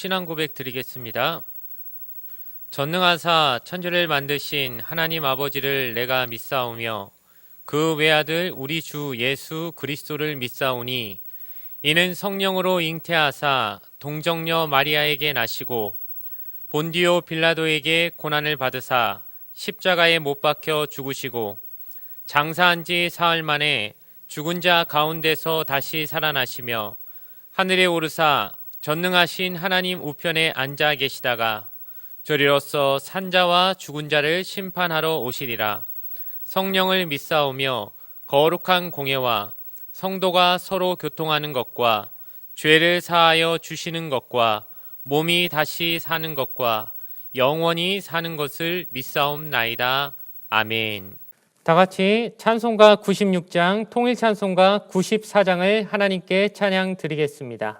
신앙 고백 드리겠습니다. 전능하사 천지를 만드신 하나님 아버지를 내가 믿사오며 그 외아들 우리 주 예수 그리스도를 믿사오니 이는 성령으로 잉태하사 동정녀 마리아에게 나시고 본디오 빌라도에게 고난을 받으사 십자가에 못 박혀 죽으시고 장사한 지 사흘 만에 죽은 자 가운데서 다시 살아나시며 하늘에 오르사 전능하신 하나님 우편에 앉아 계시다가 저리로서 산자와 죽은 자를 심판하러 오시리라. 성령을 믿사오며 거룩한 공예와 성도가 서로 교통하는 것과 죄를 사하여 주시는 것과 몸이 다시 사는 것과 영원히 사는 것을 믿사옵나이다. 아멘. 다 같이 찬송가 96장, 통일 찬송가 94장을 하나님께 찬양 드리겠습니다.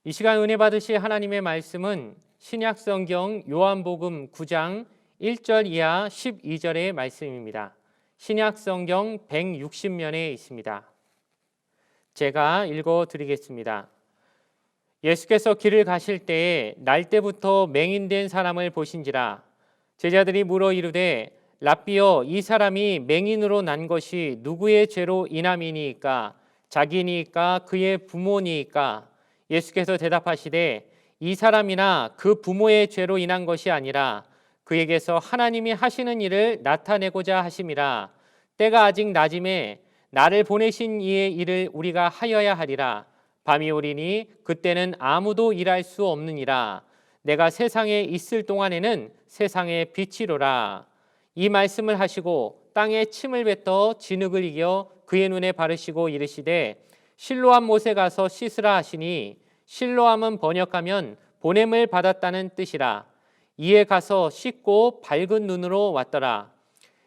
이 시간 은혜 받으실 하나님의 말씀은 신약성경 요한복음 9장 1절 이하 12절의 말씀입니다. 신약성경 160면에 있습니다. 제가 읽어드리겠습니다. 예수께서 길을 가실 때에 날 때부터 맹인된 사람을 보신지라. 제자들이 물어 이르되 랍비여, 이 사람이 맹인으로 난 것이 누구의 죄로 인함이니이까? 자기니이까 그의 부모니이까? 예수께서 대답하시되 이 사람이나 그 부모의 죄로 인한 것이 아니라 그에게서 하나님이 하시는 일을 나타내고자 하심이라. 때가 아직 낮음에 나를 보내신 이의 일을 우리가 하여야 하리라. 밤이 오리니 그때는 아무도 일할 수 없느니라. 내가 세상에 있을 동안에는 세상의 빛이로라. 이 말씀을 하시고 땅에 침을 뱉어 진흙을 이겨 그의 눈에 바르시고 이르시되 실로암 못에 가서 씻으라 하시니, 실로암은 번역하면 보냄을 받았다는 뜻이라. 이에 가서 씻고 밝은 눈으로 왔더라.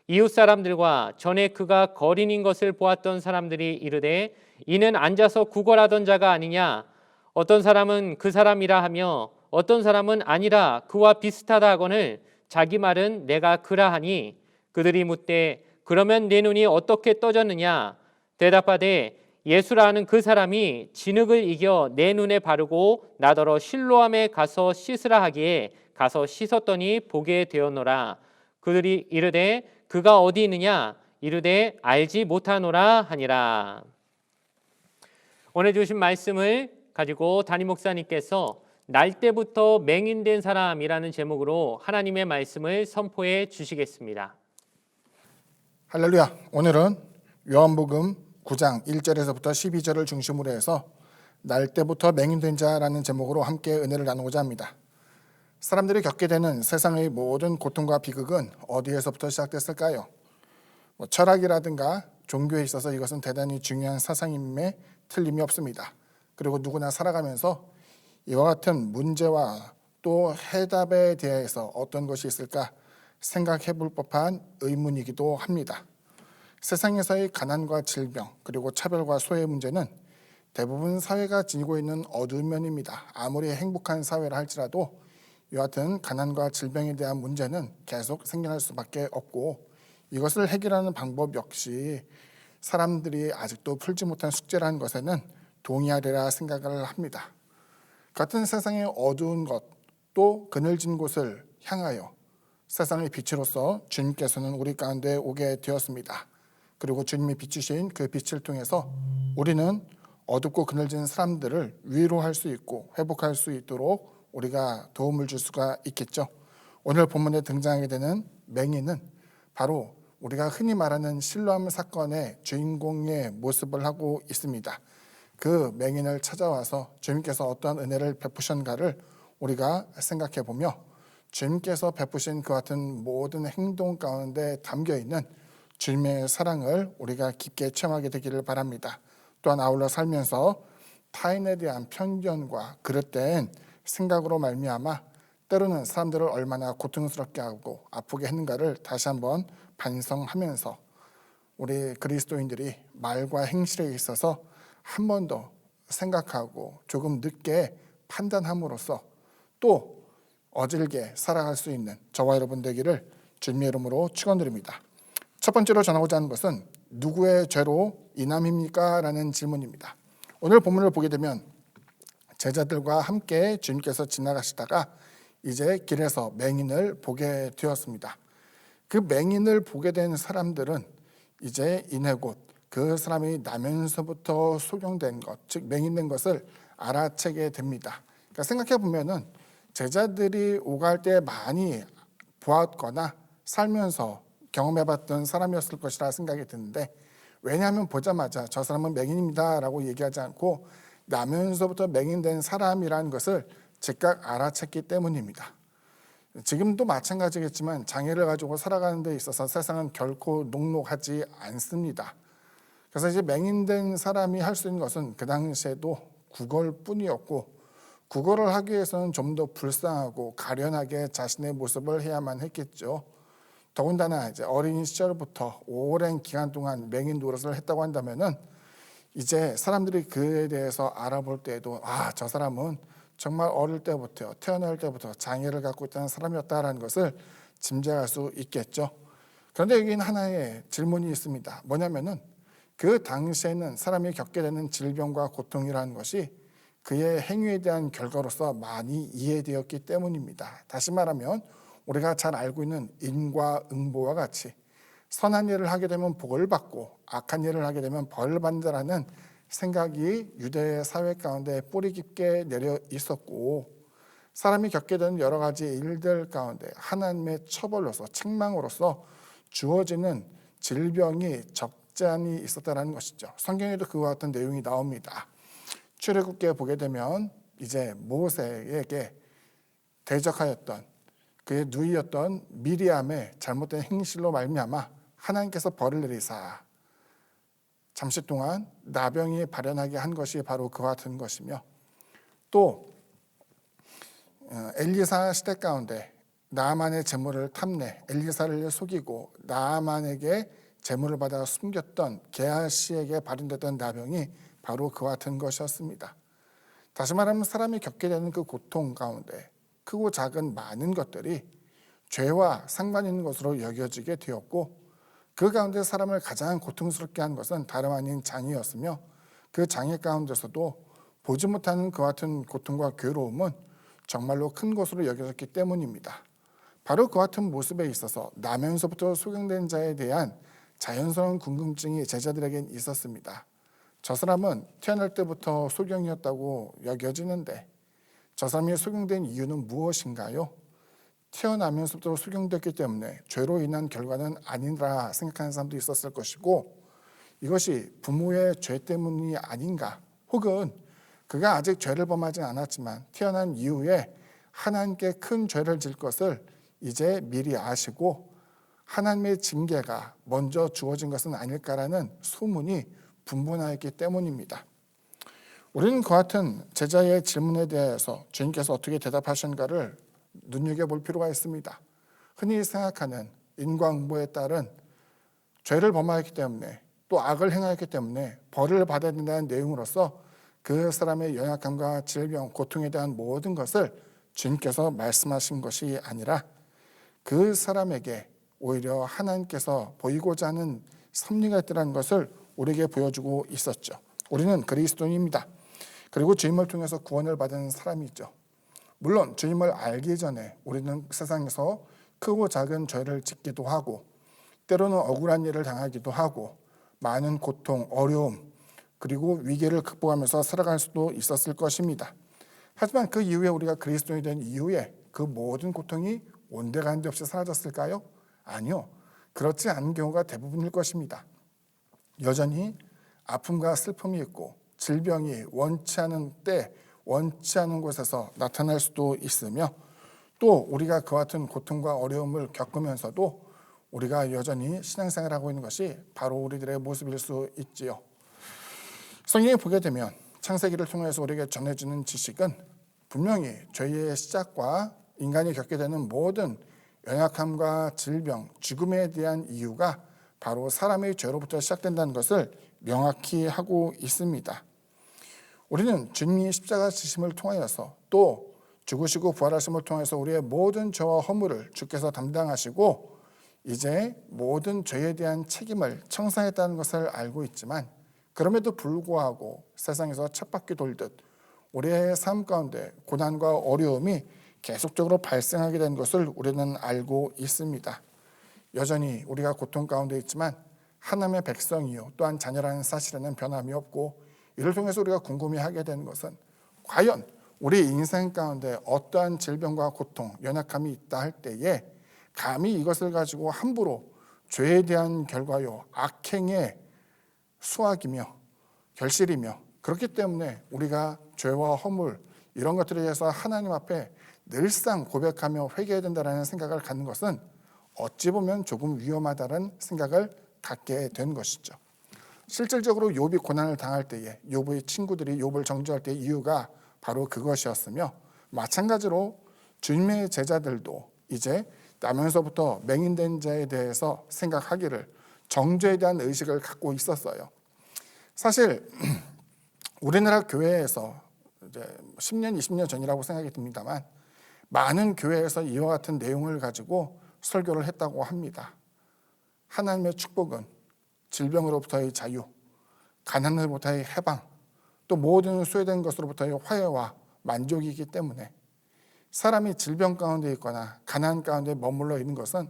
이웃 사람들과 전에 그가 거린인 것을 보았던 사람들이 이르되 이는 앉아서 구걸하던 자가 아니냐? 어떤 사람은 그 사람이라 하며 어떤 사람은 아니라 그와 비슷하다 하거늘 자기 말은 내가 그라 하니, 그들이 묻되 그러면 내 눈이 어떻게 떠졌느냐? 대답하되 예수라 하는 그 사람이 진흙을 이겨 내 눈에 바르고 나더러 실로암에 가서 씻으라 하기에 가서 씻었더니 보게 되었노라. 그들이 이르되 그가 어디 있느냐? 이르되 알지 못하노라 하니라. 오늘 주신 말씀을 가지고 담임 목사님께서 날 때부터 맹인된 사람이라는 제목으로 하나님의 말씀을 선포해 주시겠습니다. 할렐루야. 오늘은 요한복음 9장 1절에서부터 12절을 중심으로 해서 날 때부터 맹인된 자라는 제목으로 함께 은혜를 나누고자 합니다. 사람들이 겪게 되는 세상의 모든 고통과 비극은 어디에서부터 시작됐을까요? 철학이라든가 종교에 있어서 이것은 대단히 중요한 사상임에 틀림이 없습니다. 그리고 누구나 살아가면서 이와 같은 문제와 또 해답에 대해서 어떤 것이 있을까 생각해 볼 법한 의문이기도 합니다. 세상에서의 가난과 질병 그리고 차별과 소외 문제는 대부분 사회가 지니고 있는 어두운 면입니다. 아무리 행복한 사회라 할지라도 이와 같은 가난과 질병에 대한 문제는 계속 생겨날 수밖에 없고, 이것을 해결하는 방법 역시 사람들이 아직도 풀지 못한 숙제라는 것에는 동의하리라 생각을 합니다. 같은 세상의 어두운 것 또 그늘진 곳을 향하여 세상의 빛으로서 주님께서는 우리 가운데 오게 되었습니다. 그리고 주님이 비추신 그 빛을 통해서 우리는 어둡고 그늘진 사람들을 위로할 수 있고 회복할 수 있도록 우리가 도움을 줄 수가 있겠죠. 오늘 본문에 등장하게 되는 맹인은 바로 우리가 흔히 말하는 실로암 사건의 주인공의 모습을 하고 있습니다. 그 맹인을 찾아와서 주님께서 어떤 은혜를 베푸셨는가를 우리가 생각해 보며 주님께서 베푸신 그 같은 모든 행동 가운데 담겨있는 주님의 사랑을 우리가 깊게 체험하게 되기를 바랍니다. 또한 아울러 살면서 타인에 대한 편견과 그릇된 생각으로 말미암아 때로는 사람들을 얼마나 고통스럽게 하고 아프게 했는가를 다시 한번 반성하면서 우리 그리스도인들이 말과 행실에 있어서 한 번 더 생각하고 조금 늦게 판단함으로써 또 어질게 살아갈 수 있는 저와 여러분 되기를 주님의 이름으로 축원드립니다. 첫 번째로 전하고자 하는 것은 누구의 죄로 인함입니까? 라는 질문입니다. 오늘 본문을 보게 되면 제자들과 함께 주님께서 지나가시다가 이제 길에서 맹인을 보게 되었습니다. 그 맹인을 보게 된 사람들은 이제 이내 곧 그 사람이 나면서부터 소경된 것, 즉 맹인된 것을 알아채게 됩니다. 그러니까 생각해 보면은 제자들이 오갈 때 많이 보았거나 살면서 경험해봤던 사람이었을 것이라 생각이 드는데, 왜냐하면 보자마자 저 사람은 맹인입니다 라고 얘기하지 않고 나면서부터 맹인된 사람이라는 것을 즉각 알아챘기 때문입니다. 지금도 마찬가지겠지만 장애를 가지고 살아가는 데 있어서 세상은 결코 녹록하지 않습니다. 그래서 이제 맹인된 사람이 할 수 있는 것은 그 당시에도 구걸뿐이었고, 구걸을 하기 위해서는 좀 더 불쌍하고 가련하게 자신의 모습을 해야만 했겠죠. 더군다나 이제 어린 시절부터 오랜 기간 동안 맹인 노릇을 했다고 한다면은 이제 사람들이 그에 대해서 알아볼 때에도 저 사람은 정말 어릴 때부터 태어날 때부터 장애를 갖고 있다는 사람이었다라는 것을 짐작할 수 있겠죠. 그런데 여기는 하나의 질문이 있습니다. 뭐냐면은 그 당시에는 사람이 겪게 되는 질병과 고통이라는 것이 그의 행위에 대한 결과로서 많이 이해되었기 때문입니다. 다시 말하면 우리가 잘 알고 있는 인과응보와 같이 선한 일을 하게 되면 복을 받고 악한 일을 하게 되면 벌을 받는다라는 생각이 유대 사회 가운데 뿌리 깊게 내려 있었고, 사람이 겪게 되는 여러 가지 일들 가운데 하나님의 처벌로서 책망으로서 주어지는 질병이 적잖이 있었다는 것이죠. 성경에도 그와 같은 내용이 나옵니다. 출애굽기에 보게 되면 이제 모세에게 대적하였던 그의 누이였던 미리암의 잘못된 행실로 말미암아 하나님께서 벌을 내리사 잠시 동안 나병이 발현하게 한 것이 바로 그와 같은 것이며, 또 엘리사 시대 가운데 나아만의 재물을 탐내 엘리사를 속이고 나아만에게 재물을 받아 숨겼던 게하시에게 발현됐던 나병이 바로 그와 같은 것이었습니다. 다시 말하면 사람이 겪게 되는 그 고통 가운데 크고 작은 많은 것들이 죄와 상관 있는 것으로 여겨지게 되었고, 그 가운데 사람을 가장 고통스럽게 한 것은 다름 아닌 장애였으며, 그 장애 가운데서도 보지 못하는 그와 같은 고통과 괴로움은 정말로 큰 것으로 여겨졌기 때문입니다. 바로 그와 같은 모습에 있어서 나면서부터 소경된 자에 대한 자연스러운 궁금증이 제자들에겐 있었습니다. 저 사람은 태어날 때부터 소경이었다고 여겨지는데 저 사람이 소경된 이유는 무엇인가요? 태어나면서부터 수경됐기 때문에 죄로 인한 결과는 아니라 생각하는 사람도 있었을 것이고, 이것이 부모의 죄 때문이 아닌가, 혹은 그가 아직 죄를 범하지 않았지만 태어난 이후에 하나님께 큰 죄를 질 것을 이제 미리 아시고 하나님의 징계가 먼저 주어진 것은 아닐까라는 소문이 분분하였기 때문입니다. 우리는 그 같은 제자의 질문에 대해서 주님께서 어떻게 대답하셨는가를 눈여겨볼 필요가 있습니다. 흔히 생각하는 인과응보에 따른 죄를 범하였기 때문에 또 악을 행하였기 때문에 벌을 받아야 된다는 내용으로서 그 사람의 연약함과 질병, 고통에 대한 모든 것을 주님께서 말씀하신 것이 아니라 그 사람에게 오히려 하나님께서 보이고자 하는 섭리가 있다는 것을 우리에게 보여주고 있었죠. 우리는 그리스도인입니다. 그리고 주님을 통해서 구원을 받은 사람이죠. 물론 주님을 알기 전에 우리는 세상에서 크고 작은 죄를 짓기도 하고 때로는 억울한 일을 당하기도 하고 많은 고통, 어려움 그리고 위기를 극복하면서 살아갈 수도 있었을 것입니다. 하지만 그 이후에 우리가 그리스도인이 된 이후에 그 모든 고통이 온데간데 없이 사라졌을까요? 아니요. 그렇지 않은 경우가 대부분일 것입니다. 여전히 아픔과 슬픔이 있고 질병이 원치 않은 때, 원치 않은 곳에서 나타날 수도 있으며 또 우리가 그 같은 고통과 어려움을 겪으면서도 우리가 여전히 신앙생활을 하고 있는 것이 바로 우리들의 모습일 수 있지요. 성경에 보게 되면 창세기를 통해서 우리에게 전해주는 지식은 분명히 죄의 시작과 인간이 겪게 되는 모든 연약함과 질병, 죽음에 대한 이유가 바로 사람의 죄로부터 시작된다는 것을 명확히 하고 있습니다. 우리는 주님이 십자가 지심을 통하여서 또 죽으시고 부활하심을 통해서 우리의 모든 죄와 허물을 주께서 담당하시고 이제 모든 죄에 대한 책임을 청산했다는 것을 알고 있지만 그럼에도 불구하고 세상에서 쳇바퀴 돌듯 우리의 삶 가운데 고난과 어려움이 계속적으로 발생하게 된 것을 우리는 알고 있습니다. 여전히 우리가 고통 가운데 있지만 하나님의 백성이요 또한 자녀라는 사실에는 변함이 없고 이를 통해서 우리가 궁금해하게 되는 것은 과연 우리 인생 가운데 어떠한 질병과 고통, 연약함이 있다 할 때에 감히 이것을 가지고 함부로 죄에 대한 결과요 악행의 수확이며 결실이며 그렇기 때문에 우리가 죄와 허물 이런 것들에 대해서 하나님 앞에 늘상 고백하며 회개해야 된다는 생각을 갖는 것은 어찌 보면 조금 위험하다는 생각을 갖게 된 것이죠. 실질적으로 욥이 고난을 당할 때에 욥의 친구들이 욥을 정죄할 때의 이유가 바로 그것이었으며 마찬가지로 주님의 제자들도 이제 나면서부터 맹인된 자에 대해서 생각하기를 정죄에 대한 의식을 갖고 있었어요. 사실 우리나라 교회에서 이제 10년, 20년 전이라고 생각이 듭니다만 많은 교회에서 이와 같은 내용을 가지고 설교를 했다고 합니다. 하나님의 축복은 질병으로부터의 자유, 가난으로부터의 해방, 또 모든 소외된 것으로부터의 화해와 만족이기 때문에 사람이 질병 가운데 있거나 가난 가운데 머물러 있는 것은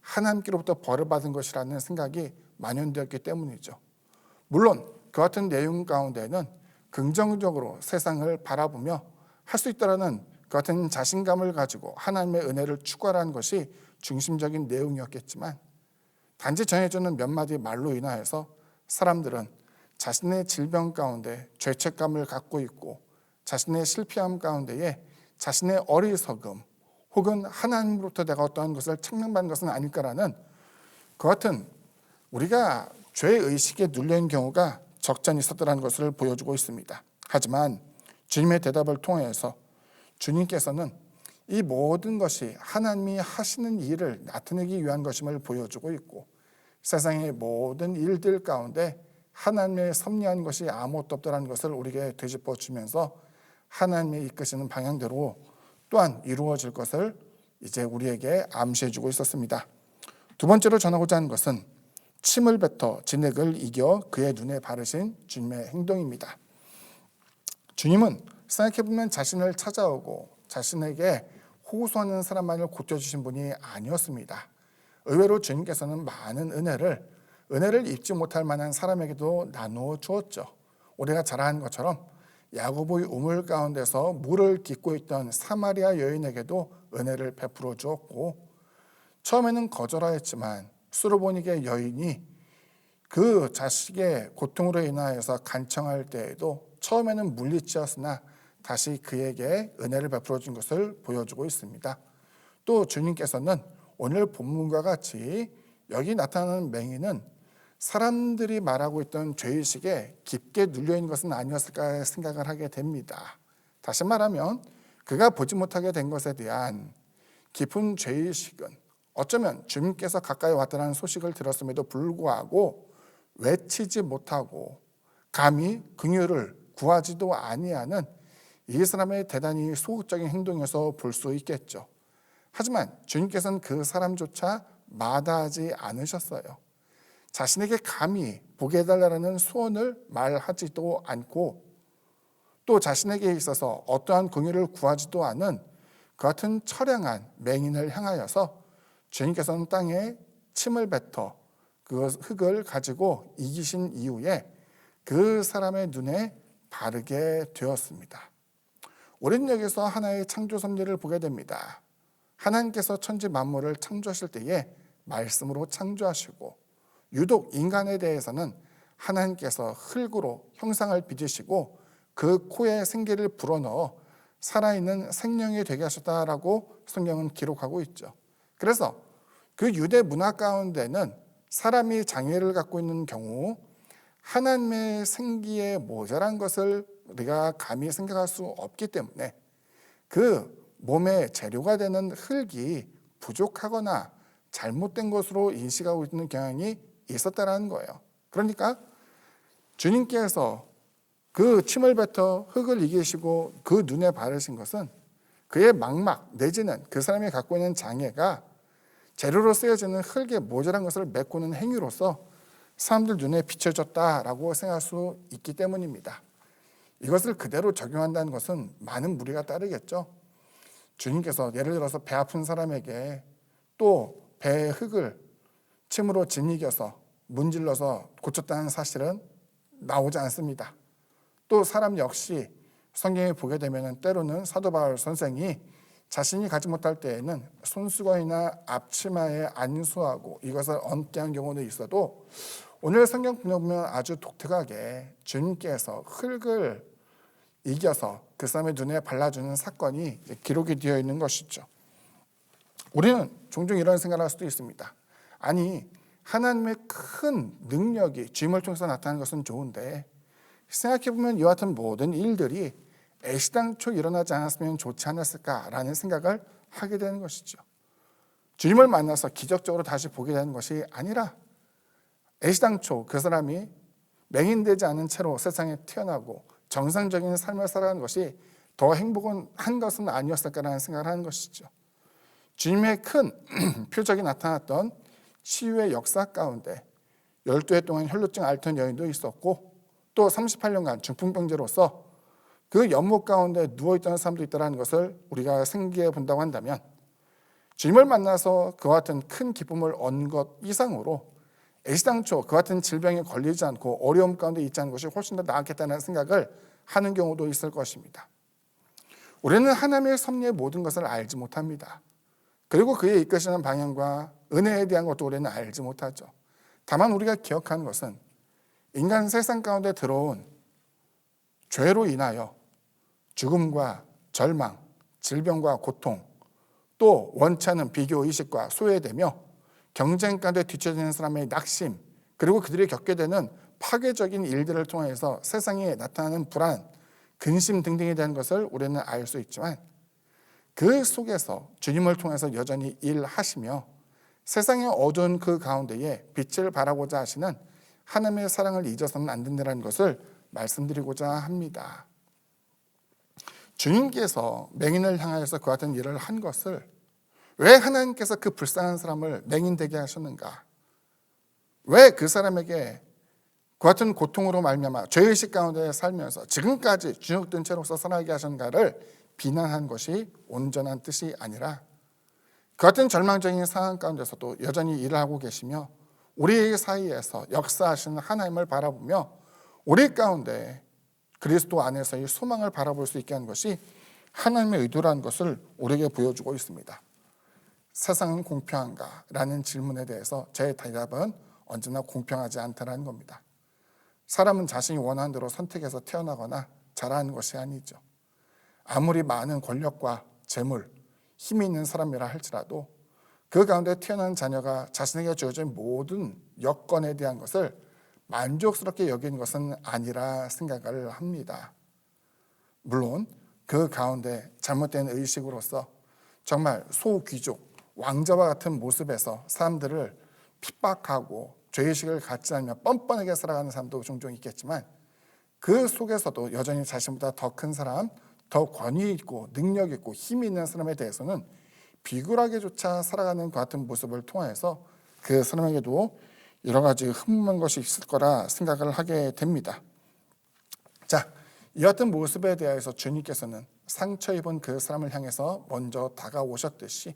하나님께로부터 벌을 받은 것이라는 생각이 만연되었기 때문이죠. 물론 그 같은 내용 가운데는 긍정적으로 세상을 바라보며 할 수 있다라는 그 같은 자신감을 가지고 하나님의 은혜를 추구하라는 것이 중심적인 내용이었겠지만 단지 전해주는 몇 마디 말로 인하여서 사람들은 자신의 질병 가운데 죄책감을 갖고 있고 자신의 실패함 가운데에 자신의 어리석음 혹은 하나님으로부터 내가 어떠한 것을 책망받는 것은 아닐까라는 그 같은 우리가 죄의식에 눌려있는 경우가 적잖이 있었다는 것을 보여주고 있습니다. 하지만 주님의 대답을 통해서 주님께서는 이 모든 것이 하나님이 하시는 일을 나타내기 위한 것임을 보여주고 있고 세상의 모든 일들 가운데 하나님의 섭리한 것이 아무것도 없다는 것을 우리에게 되짚어 주면서 하나님의 이끄시는 방향대로 또한 이루어질 것을 이제 우리에게 암시해 주고 있었습니다. 두 번째로 전하고자 하는 것은 침을 뱉어 진액을 이겨 그의 눈에 바르신 주님의 행동입니다. 주님은 생각해보면 자신을 찾아오고 자신에게 호소하는 사람만을 고쳐주신 분이 아니었습니다. 의외로 주님께서는 많은 은혜를 입지 못할 만한 사람에게도 나누어 주었죠. 우리가 잘 아는 것처럼 야고보의 우물 가운데서 물을 깃고 있던 사마리아 여인에게도 은혜를 베풀어 주었고, 처음에는 거절하였지만 수르보니게 여인이 그 자식의 고통으로 인하여서 간청할 때에도 처음에는 물리치었으나 다시 그에게 은혜를 베풀어 준 것을 보여주고 있습니다. 또 주님께서는 오늘 본문과 같이 여기 나타나는 맹인은 사람들이 말하고 있던 죄의식에 깊게 눌려있는 것은 아니었을까 생각을 하게 됩니다. 다시 말하면 그가 보지 못하게 된 것에 대한 깊은 죄의식은 어쩌면 주님께서 가까이 왔다는 소식을 들었음에도 불구하고 외치지 못하고 감히 긍휼을 구하지도 아니하는 이 사람의 대단히 소극적인 행동에서 볼 수 있겠죠. 하지만 주님께서는 그 사람조차 마다하지 않으셨어요. 자신에게 감히 보게 해달라는 소원을 말하지도 않고 또 자신에게 있어서 어떠한 긍휼을 구하지도 않은 그 같은 처량한 맹인을 향하여서 주님께서는 땅에 침을 뱉어 그 흙을 가지고 이기신 이후에 그 사람의 눈에 바르게 되었습니다. 우리는 여기서 하나의 창조 섭리를 보게 됩니다. 하나님께서 천지 만물을 창조하실 때에 말씀으로 창조하시고 유독 인간에 대해서는 하나님께서 흙으로 형상을 빚으시고 그 코에 생기를 불어넣어 살아있는 생명이 되게 하셨다라고 성경은 기록하고 있죠. 그래서 그 유대 문화 가운데는 사람이 장애를 갖고 있는 경우 하나님의 생기에 모자란 것을 우리가 감히 생각할 수 없기 때문에 그 몸의 재료가 되는 흙이 부족하거나 잘못된 것으로 인식하고 있는 경향이 있었다라는 거예요. 그러니까 주님께서 그 침을 뱉어 흙을 이기시고 그 눈에 바르신 것은 그의 망막 내지는 그 사람이 갖고 있는 장애가 재료로 쓰여지는 흙에 모자란 것을 메꾸는 행위로서 사람들 눈에 비춰졌다라고 생각할 수 있기 때문입니다. 이것을 그대로 적용한다는 것은 많은 무리가 따르겠죠. 주님께서 예를 들어서 배 아픈 사람에게 또 배의 흙을 침으로 짓이겨서 문질러서 고쳤다는 사실은 나오지 않습니다. 또 사람 역시 성경에 보게 되면 때로는 사도 바울 선생이 자신이 가지 못할 때에는 손수건이나 앞치마에 안수하고 이것을 얹게 한 경우도 있어도 오늘 성경 보면 아주 독특하게 주님께서 흙을 이겨서 그 사람의 눈에 발라주는 사건이 기록이 되어 있는 것이죠. 우리는 종종 이런 생각을 할 수도 있습니다. 아니 하나님의 큰 능력이 주님을 통해서 나타나는 것은 좋은데 생각해보면 이와 같은 모든 일들이 애시당초 일어나지 않았으면 좋지 않았을까라는 생각을 하게 되는 것이죠. 주님을 만나서 기적적으로 다시 보게 되는 것이 아니라 애시당초 그 사람이 맹인되지 않은 채로 세상에 태어나고 정상적인 삶을 살아가는 것이 더 행복한 것은 아니었을까라는 생각을 하는 것이죠. 주님의 큰 표적이 나타났던 치유의 역사 가운데 12해 동안 혈루증 앓던 여인도 있었고 또 38년간 중풍병자로서 그 연못 가운데 누워있던 사람도 있다는 것을 우리가 생각해 본다고 한다면 주님을 만나서 그와 같은 큰 기쁨을 얻은 것 이상으로 애시당초 그와 같은 질병에 걸리지 않고 어려움 가운데 있지 않은 것이 훨씬 더 나았겠다는 생각을 하는 경우도 있을 것입니다. 우리는 하나님의 섭리의 모든 것을 알지 못합니다. 그리고 그의 이끄시는 방향과 은혜에 대한 것도 우리는 알지 못하죠. 다만 우리가 기억하는 것은 인간 세상 가운데 들어온 죄로 인하여 죽음과 절망, 질병과 고통, 또 원치 않은 비교의식과 소외되며 경쟁 가운데 뒤처지는 사람의 낙심, 그리고 그들이 겪게 되는 파괴적인 일들을 통해서 세상에 나타나는 불안, 근심 등등에 대한 것을 우리는 알 수 있지만 그 속에서 주님을 통해서 여전히 일하시며 세상의 어두운 그 가운데에 빛을 발하고자 하시는 하나님의 사랑을 잊어서는 안 된다는 것을 말씀드리고자 합니다. 주님께서 맹인을 향하여서 그 같은 일을 한 것을 왜 하나님께서 그 불쌍한 사람을 맹인되게 하셨는가? 왜 그 사람에게 그 같은 고통으로 말미암아 죄의식 가운데 살면서 지금까지 주눅든 채로서 살아가게 하셨는가를 비난한 것이 온전한 뜻이 아니라 그 같은 절망적인 상황 가운데서도 여전히 일을 하고 계시며 우리 사이에서 역사하시는 하나님을 바라보며 우리 가운데 그리스도 안에서의 소망을 바라볼 수 있게 한 것이 하나님의 의도라는 것을 우리에게 보여주고 있습니다. 세상은 공평한가? 라는 질문에 대해서 제 대답은 언제나 공평하지 않다라는 겁니다. 사람은 자신이 원하는 대로 선택해서 태어나거나 자라는 것이 아니죠. 아무리 많은 권력과 재물, 힘이 있는 사람이라 할지라도 그 가운데 태어난 자녀가 자신에게 주어진 모든 여건에 대한 것을 만족스럽게 여기는 것은 아니라 생각을 합니다. 물론 그 가운데 잘못된 의식으로서 정말 소귀족, 왕자와 같은 모습에서 사람들을 핍박하고 죄의식을 갖지 않으며 뻔뻔하게 살아가는 사람도 종종 있겠지만 그 속에서도 여전히 자신보다 더 큰 사람, 더 권위 있고 능력 있고 힘이 있는 사람에 대해서는 비굴하게조차 살아가는 그 같은 모습을 통하여서 그 사람에게도 여러 가지 흠모한 것이 있을 거라 생각을 하게 됩니다. 자, 이 같은 모습에 대해서 주님께서는 상처 입은 그 사람을 향해서 먼저 다가오셨듯이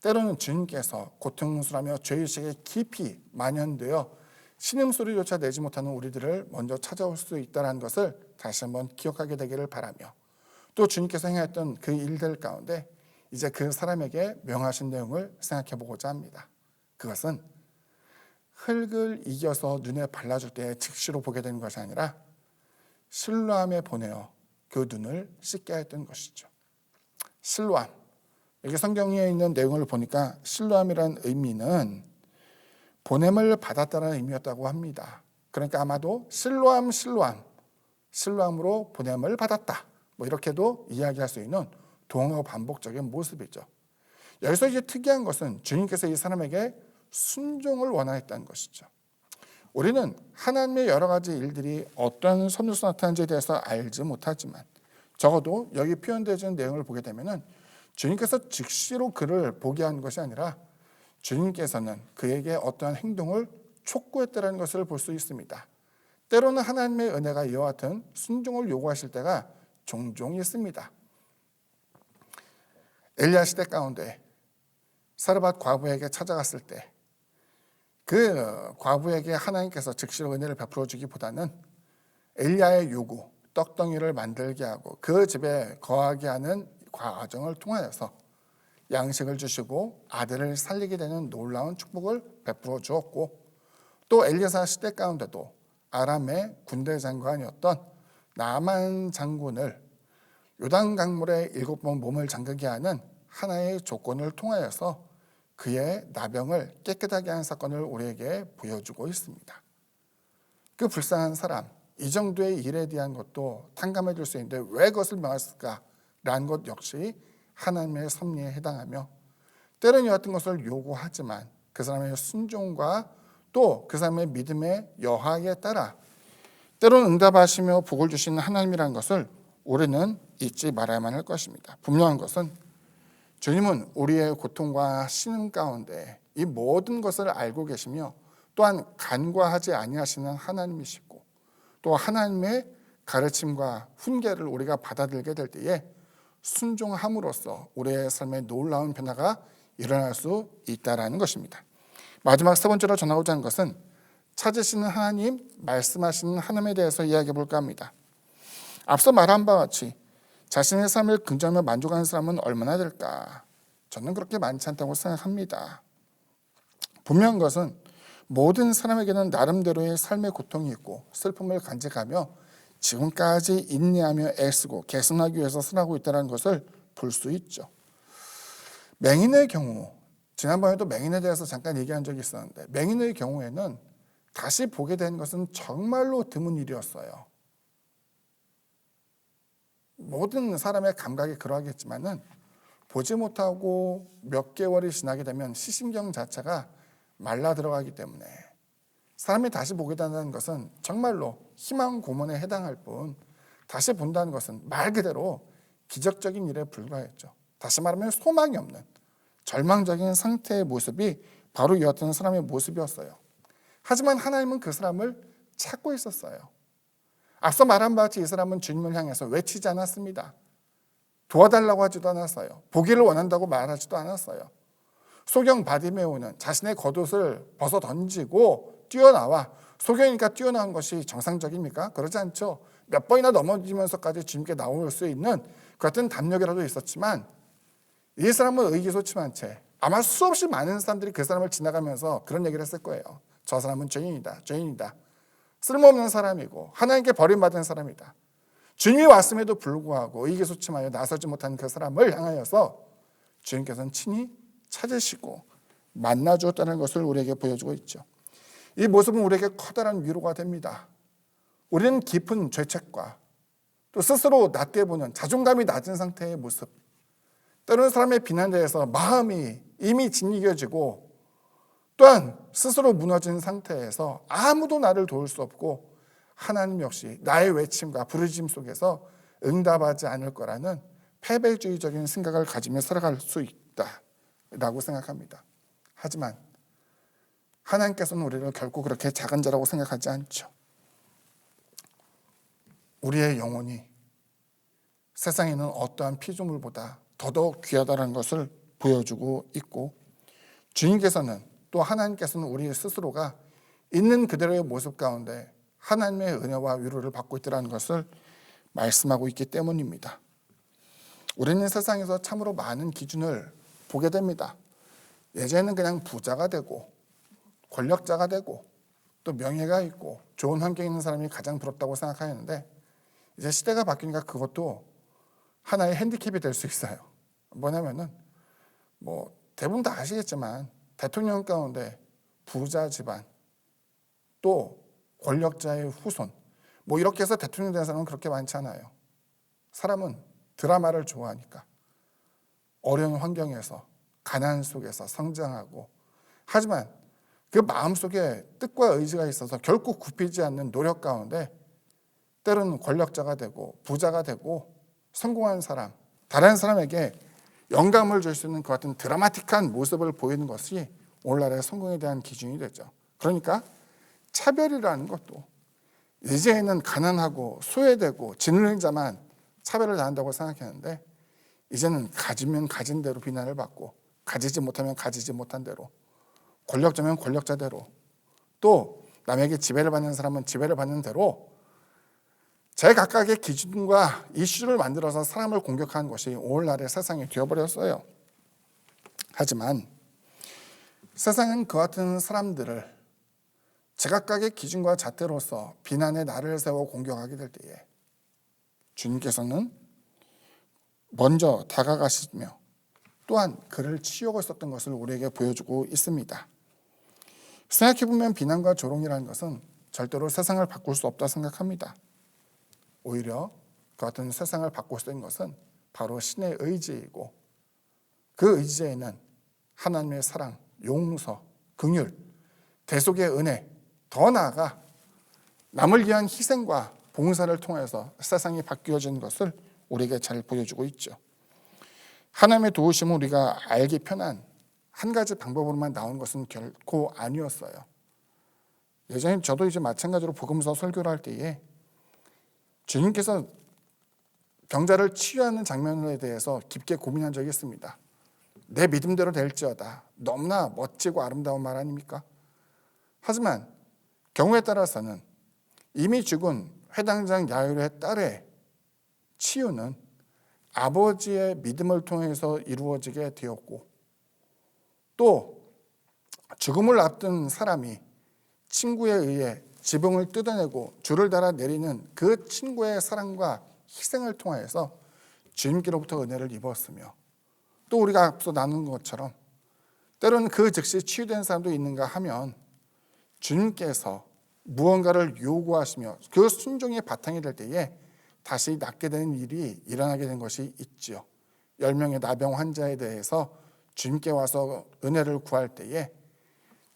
때로는 주님께서 고통스러우며 죄의식에 깊이 만연되어 신음소리조차 내지 못하는 우리들을 먼저 찾아올 수 있다는 것을 다시 한번 기억하게 되기를 바라며, 또 주님께서 행했던 그 일들 가운데 이제 그 사람에게 명하신 내용을 생각해 보고자 합니다. 그것은 흙을 이겨서 눈에 발라줄 때 즉시로 보게 되는 것이 아니라 실로암에 보내어 그 눈을 씻게 했던 것이죠. 실로암, 여기 성경에 있는 내용을 보니까 실로암이라는 의미는 보냄을 받았다는 의미였다고 합니다. 그러니까 아마도 실로암으로 보냄을 받았다, 뭐 이렇게도 이야기할 수 있는 동어 반복적인 모습이죠. 여기서 이제 특이한 것은 주님께서 이 사람에게 순종을 원하였다는 것이죠. 우리는 하나님의 여러 가지 일들이 어떤 선으로서 나타나는지에 대해서 알지 못하지만 적어도 여기 표현되어 있는 내용을 보게 되면 주님께서 즉시로 그를 보게 한 것이 아니라 주님께서는 그에게 어떠한 행동을 촉구했다는 것을 볼 수 있습니다. 때로는 하나님의 은혜가 이와 같은 순종을 요구하실 때가 종종 있습니다. 엘리야 시대 가운데 사르밧 과부에게 찾아갔을 때 그 과부에게 하나님께서 즉시로 은혜를 베풀어 주기보다는 엘리야의 요구, 떡덩이를 만들게 하고 그 집에 거하게 하는 과정을 통하여서 양식을 주시고 아들을 살리게 되는 놀라운 축복을 베풀어 주었고, 또 엘리사 시대 가운데도 아람의 군대 장관이었던 나만 장군을 요단 강물에 7번 몸을 잠그게 하는 하나의 조건을 통하여서 그의 나병을 깨끗하게 한 사건을 우리에게 보여주고 있습니다. 그 불쌍한 사람, 이 정도의 일에 대한 것도 탕감해 줄 수 있는데 왜 그것을 명했을까라는 것 역시 하나님의 섭리에 해당하며, 때로는 이 같은 것을 요구하지만 그 사람의 순종과 또 그 사람의 믿음의 여하에 따라 때로는 응답하시며 복을 주시는 하나님이라는 것을 우리는 잊지 말아야만 할 것입니다. 분명한 것은 주님은 우리의 고통과 신음 가운데 이 모든 것을 알고 계시며 또한 간과하지 아니하시는 하나님이시고, 또 하나님의 가르침과 훈계를 우리가 받아들게 될 때에 순종함으로써 우리의 삶에 놀라운 변화가 일어날 수 있다는 것입니다. 마지막 세 번째로 전하고자 하는 것은 찾으시는 하나님, 말씀하시는 하나님에 대해서 이야기해 볼까 합니다. 앞서 말한 바와 같이 자신의 삶을 긍정하며 만족하는 사람은 얼마나 될까? 저는 그렇게 많지 않다고 생각합니다. 분명한 것은 모든 사람에게는 나름대로의 삶의 고통이 있고 슬픔을 간직하며 지금까지 인내하며 애쓰고 개선하기 위해서 살아가고 있다는 것을 볼 수 있죠. 맹인의 경우, 지난번에도 맹인에 대해서 잠깐 얘기한 적이 있었는데, 맹인의 경우에는 다시 보게 된 것은 정말로 드문 일이었어요. 모든 사람의 감각이 그러하겠지만은 보지 못하고 몇 개월이 지나게 되면 시신경 자체가 말라 들어가기 때문에 사람이 다시 보게 된다는 것은 정말로 희망 고문에 해당할 뿐, 다시 본다는 것은 말 그대로 기적적인 일에 불과했죠. 다시 말하면 소망이 없는 절망적인 상태의 모습이 바로 이 어떤 사람의 모습이었어요. 하지만 하나님은 그 사람을 찾고 있었어요. 앞서 말한 바와 같이 이 사람은 주님을 향해서 외치지 않았습니다. 도와달라고 하지도 않았어요. 보기를 원한다고 말하지도 않았어요. 소경 바디메오는 자신의 겉옷을 벗어 던지고 뛰어나와, 소경이니까 뛰어나온 것이 정상적입니까? 그러지 않죠. 몇 번이나 넘어지면서까지 주님께 나올 수 있는 그 같은 담력이라도 있었지만 이 사람은 의기소침한 채 아마 수없이 많은 사람들이 그 사람을 지나가면서 그런 얘기를 했을 거예요. 저 사람은 죄인이다. 죄인이다. 쓸모없는 사람이고 하나님께 버림받은 사람이다. 주님이 왔음에도 불구하고 의기소침하여 나서지 못한 그 사람을 향하여서 주님께서는 친히 찾으시고 만나주었다는 것을 우리에게 보여주고 있죠. 이 모습은 우리에게 커다란 위로가 됩니다. 우리는 깊은 죄책과 또 스스로 낮게 보는 자존감이 낮은 상태의 모습, 때로는 사람의 비난에 대해서 마음이 이미 짓이겨지고 또한 스스로 무너진 상태에서 아무도 나를 도울 수 없고 하나님 역시 나의 외침과 부르짖음 속에서 응답하지 않을 거라는 패배주의적인 생각을 가지며 살아갈 수 있다라고 생각합니다. 하지만 하나님께서는 우리를 결코 그렇게 작은 자라고 생각하지 않죠. 우리의 영혼이 세상에 있는 어떠한 피조물보다 더더욱 귀하다는 것을 보여주고 있고 주님께서는 또 하나님께서는 우리 스스로가 있는 그대로의 모습 가운데 하나님의 은혜와 위로를 받고 있다는 것을 말씀하고 있기 때문입니다. 우리는 세상에서 참으로 많은 기준을 보게 됩니다. 예전에는 그냥 부자가 되고 권력자가 되고 또 명예가 있고 좋은 환경에 있는 사람이 가장 부럽다고 생각하였는데 이제 시대가 바뀌니까 그것도 하나의 핸디캡이 될 수 있어요. 뭐냐면은 대부분 다 아시겠지만 대통령 가운데 부자 집안 또 권력자의 후손 이렇게 해서 대통령 된 사람은 그렇게 많지 않아요. 사람은 드라마를 좋아하니까 어려운 환경에서 가난 속에서 성장하고 하지만 그 마음속에 뜻과 의지가 있어서 결코 굽히지 않는 노력 가운데 때로는 권력자가 되고 부자가 되고 성공한 사람, 다른 사람에게 영감을 줄 수 있는 그 같은 드라마틱한 모습을 보이는 것이 오늘날의 성공에 대한 기준이 되죠. 그러니까 차별이라는 것도 이제는 가난하고 소외되고 지능인 자만 차별을 당한다고 생각했는데 이제는 가지면 가진 대로 비난을 받고 가지지 못하면 가지지 못한 대로 권력자면 권력자대로 또 남에게 지배를 받는 사람은 지배를 받는 대로 제각각의 기준과 이슈를 만들어서 사람을 공격하는 것이 오늘날의 세상이 되어버렸어요. 하지만 세상은 그 같은 사람들을 제각각의 기준과 잣대로서 비난의 날을 세워 공격하게 될 때에 주님께서는 먼저 다가가시며 또한 그를 치유하고 있었던 것을 우리에게 보여주고 있습니다. 생각해보면 비난과 조롱이라는 것은 절대로 세상을 바꿀 수 없다 생각합니다. 오히려 그 같은 세상을 바꿀 수 있는 것은 바로 신의 의지이고 그 의지에는 하나님의 사랑, 용서, 긍휼, 대속의 은혜, 더 나아가 남을 위한 희생과 봉사를 통해서 세상이 바뀌어진 것을 우리에게 잘 보여주고 있죠. 하나님의 도우심은 우리가 알기 편한 한 가지 방법으로만 나온 것은 결코 아니었어요. 예전에 저도 이제 마찬가지로 복음서 설교를 할 때에 주님께서 병자를 치유하는 장면에 대해서 깊게 고민한 적이 있습니다. 내 믿음대로 될지어다. 너무나 멋지고 아름다운 말 아닙니까? 하지만 경우에 따라서는 이미 죽은 회당장 야이로의 딸의 치유는 아버지의 믿음을 통해서 이루어지게 되었고 또 죽음을 앞둔 사람이 친구에 의해 지붕을 뜯어내고 줄을 달아 내리는 그 친구의 사랑과 희생을 통해서 주님께로부터 은혜를 입었으며 또 우리가 앞서 나눈 것처럼 때로는 그 즉시 치유된 사람도 있는가 하면 주님께서 무언가를 요구하시며 그 순종의 바탕이 될 때에 다시 낫게 되는 일이 일어나게 된 것이 있지요. 10명의 나병 환자에 대해서 주님께 와서 은혜를 구할 때에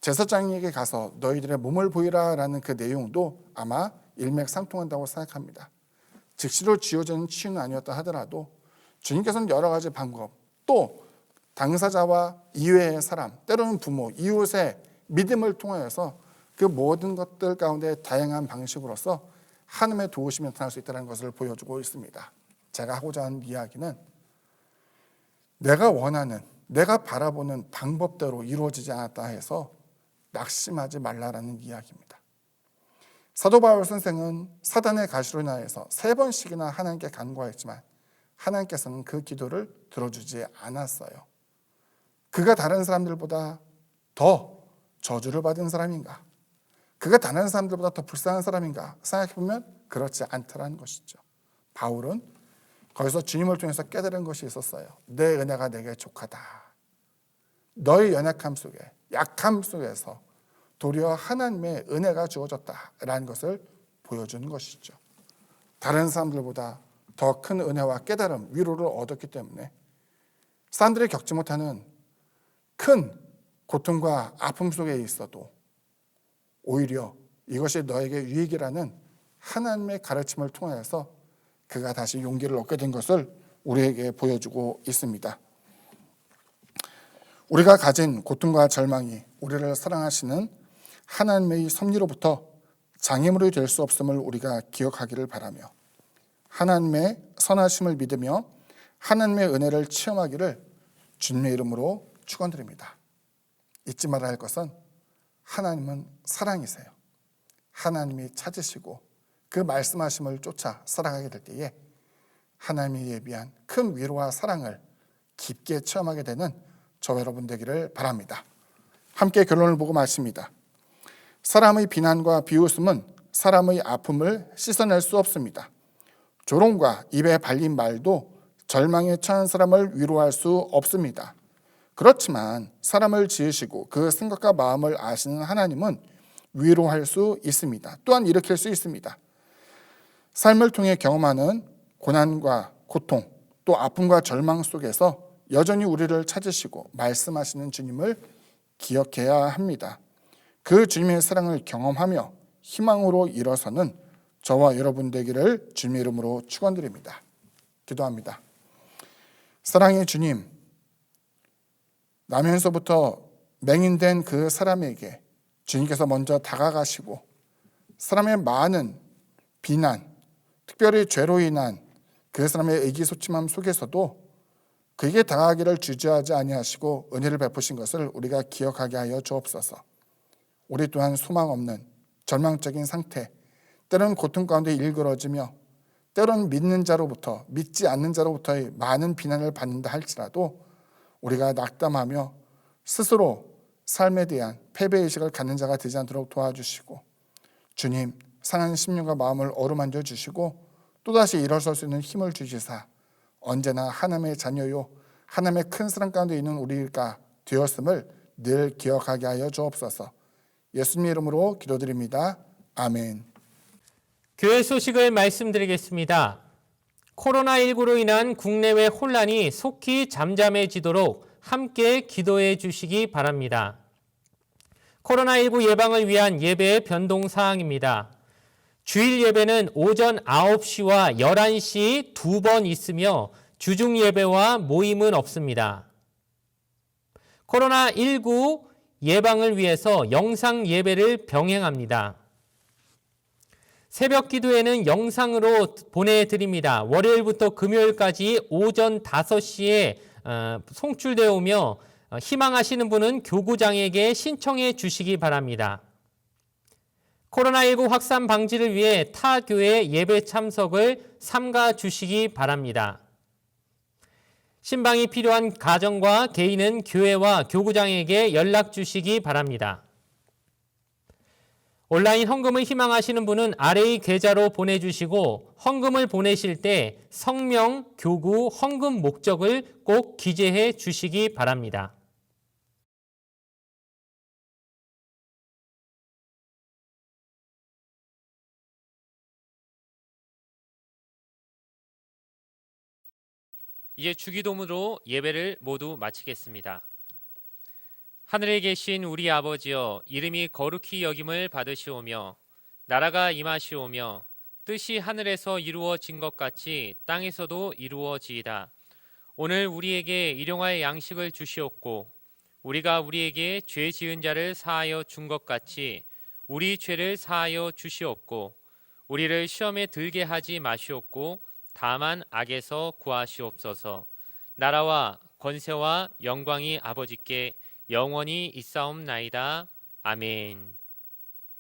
제사장에게 가서 너희들의 몸을 보이라 라는 그 내용도 아마 일맥상통한다고 생각합니다. 즉시로 지어지는 치유는 아니었다 하더라도 주님께서는 여러 가지 방법 또 당사자와 이외의 사람 때로는 부모, 이웃의 믿음을 통해서 그 모든 것들 가운데 다양한 방식으로서 하나님의 도우심이 나타날 수 있다는 것을 보여주고 있습니다. 제가 하고자 하는 이야기는 내가 원하는 내가 바라보는 방법대로 이루어지지 않았다 해서 낙심하지 말라라는 이야기입니다. 사도 바울 선생은 사단의 가시로 인하여서 3번씩이나 하나님께 간구하였지만 하나님께서는 그 기도를 들어주지 않았어요. 그가 다른 사람들보다 더 저주를 받은 사람인가? 그가 다른 사람들보다 더 불쌍한 사람인가? 생각해보면 그렇지 않더라는 것이죠. 바울은 거기서 주님을 통해서 깨달은 것이 있었어요. 내 은혜가 내게 족하다. 너의 연약함 속에, 약함 속에서 도리어 하나님의 은혜가 주어졌다라는 것을 보여주는 것이죠. 다른 사람들보다 더 큰 은혜와 깨달음, 위로를 얻었기 때문에 사람들이 겪지 못하는 큰 고통과 아픔 속에 있어도 오히려 이것이 너에게 유익이라는 하나님의 가르침을 통해서 그가 다시 용기를 얻게 된 것을 우리에게 보여주고 있습니다. 우리가 가진 고통과 절망이 우리를 사랑하시는 하나님의 섭리로부터 장애물이 될 수 없음을 우리가 기억하기를 바라며 하나님의 선하심을 믿으며 하나님의 은혜를 체험하기를 주님의 이름으로 축원드립니다. 잊지 말아야 할 것은 하나님은 사랑이세요. 하나님이 찾으시고 그 말씀하심을 쫓아 살아가게 될 때에 하나님이 예비한 큰 위로와 사랑을 깊게 체험하게 되는 저와 여러분 되기를 바랍니다. 함께 결론을 보고 마칩니다. 사람의 비난과 비웃음은 사람의 아픔을 씻어낼 수 없습니다. 조롱과 입에 발린 말도 절망에 처한 사람을 위로할 수 없습니다. 그렇지만 사람을 지으시고 그 생각과 마음을 아시는 하나님은 위로할 수 있습니다. 또한 일으킬 수 있습니다. 삶을 통해 경험하는 고난과 고통, 또 아픔과 절망 속에서 여전히 우리를 찾으시고 말씀하시는 주님을 기억해야 합니다. 그 주님의 사랑을 경험하며 희망으로 일어서는 저와 여러분 되기를 주님의 이름으로 축원드립니다. 기도합니다. 사랑의 주님, 나면서부터 맹인된 그 사람에게 주님께서 먼저 다가가시고 사람의 많은 비난, 특별히 죄로 인한 그 사람의 의기소침함 속에서도 그에게 당하기를 주저하지 아니하시고 은혜를 베푸신 것을 우리가 기억하게 하여 주옵소서. 우리 또한 소망 없는 절망적인 상태, 때로는 고통 가운데 일그러지며 때로는 믿는 자로부터 믿지 않는 자로부터의 많은 비난을 받는다 할지라도 우리가 낙담하며 스스로 삶에 대한 패배의식을 갖는 자가 되지 않도록 도와주시고 주님 상한 심령과 마음을 어루만져 주시고 또다시 일어설 수 있는 힘을 주시사 언제나 하나님의 자녀요 하나님의 큰 사랑 가운데 있는 우리가 되었음을 늘 기억하게 하여 주옵소서. 예수님 이름으로 기도드립니다. 아멘. 교회 소식을 말씀드리겠습니다. 코로나19로 인한 국내외 혼란이 속히 잠잠해지도록 함께 기도해 주시기 바랍니다. 코로나19 예방을 위한 예배의 변동 사항입니다. 주일 예배는 오전 9시와 11시 2번 있으며 주중 예배와 모임은 없습니다. 코로나19 예방을 위해서 영상 예배를 병행합니다. 새벽 기도회는 영상으로 보내드립니다. 월요일부터 금요일까지 오전 5시에 송출되어 오며 희망하시는 분은 교구장에게 신청해 주시기 바랍니다. 코로나19 확산 방지를 위해 타 교회 예배 참석을 삼가 주시기 바랍니다. 신방이 필요한 가정과 개인은 교회와 교구장에게 연락 주시기 바랍니다. 온라인 헌금을 희망하시는 분은 아래의 계좌로 보내주시고 헌금을 보내실 때 성명, 교구, 헌금 목적을 꼭 기재해 주시기 바랍니다. 이제 주기도문으로 예배를 모두 마치겠습니다. 하늘에 계신 우리 아버지여, 이름이 거룩히 여김을 받으시오며 나라가 임하시오며 뜻이 하늘에서 이루어진 것 같이 땅에서도 이루어지이다. 오늘 우리에게 일용할 양식을 주시옵고 우리가 우리에게 죄 지은 자를 사하여 준 것 같이 우리 죄를 사하여 주시옵고 우리를 시험에 들게 하지 마시옵고 다만 악에서 구하시옵소서. 나라와 권세와 영광이 아버지께 영원히 있사옵나이다. 아멘.